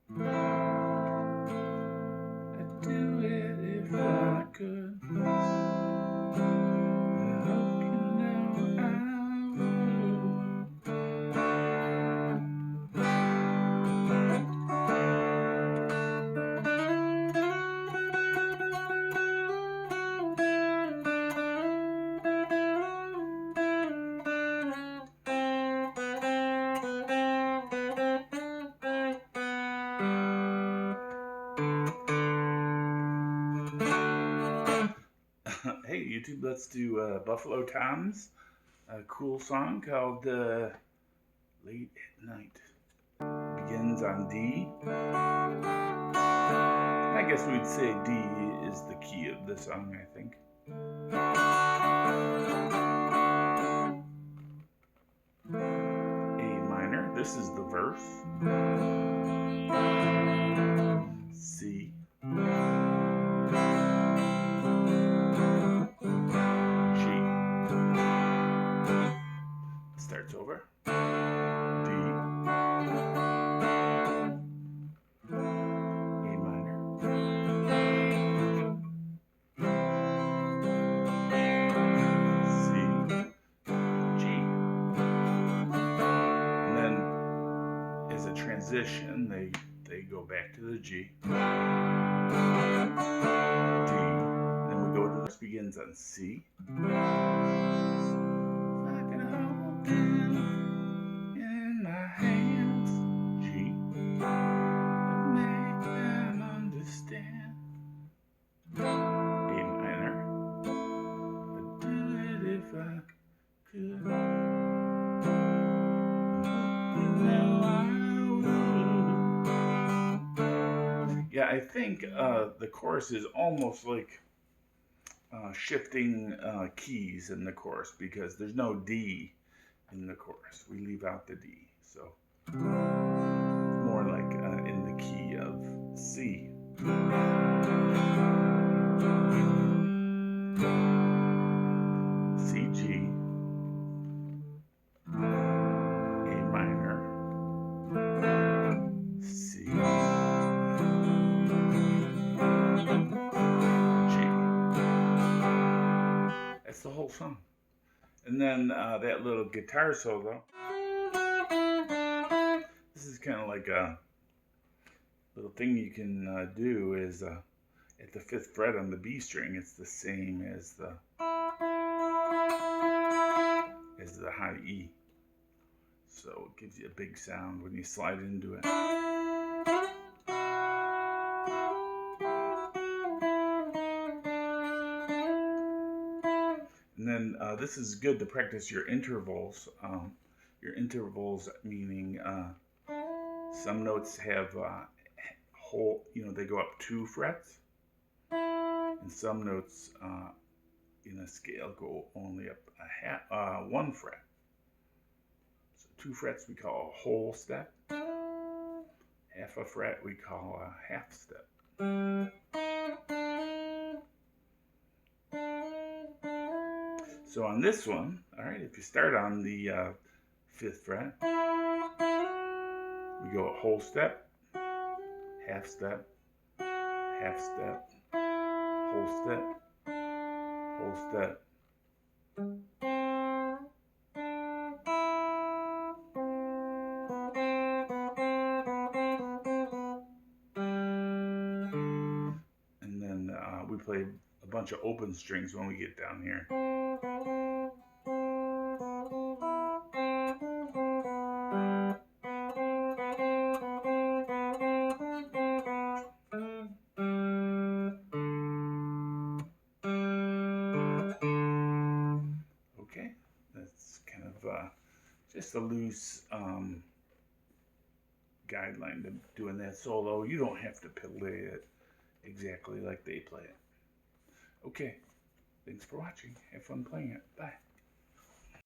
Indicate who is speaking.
Speaker 1: I'd do it if I could. I hope you know I Hey YouTube, let's do Buffalo Tom's a cool song called Late at Night. Begins on D. I guess we'd say D is the key of the song, I think. A minor, this is the verse. C. Starts over. D. A minor. C. G. And then as a transition, they go back to the G. D. Then we go to this begins on C. In my hands, G, and make them understand. A minor, I'd do it if I could. You know I would. Yeah, I think the chorus is almost like shifting keys in the chorus because there's no D in the chorus. We leave out the D, so more like in the key of C. C, G, A minor, C, G. That's the whole song. And then that little guitar solo. This is kind of like a little thing you can do is at the 5th fret on the B string, it's the same as the high E. So it gives you a big sound when you slide into it. And then this is good to practice your intervals. Your intervals meaning some notes have whole, they go up 2 frets, and some notes in a scale go only up 1 fret. So 2 frets we call a whole step. Half a fret we call a half step. So on this one, all right, if you start on the 5th fret, we go a whole step, half step, half step, whole step, whole step. And then we play a bunch of open strings when we get down here. Okay, that's kind of just a loose guideline to doing that solo. You don't have to play it exactly like they play it. Okay, thanks for watching. Have fun playing it. Bye.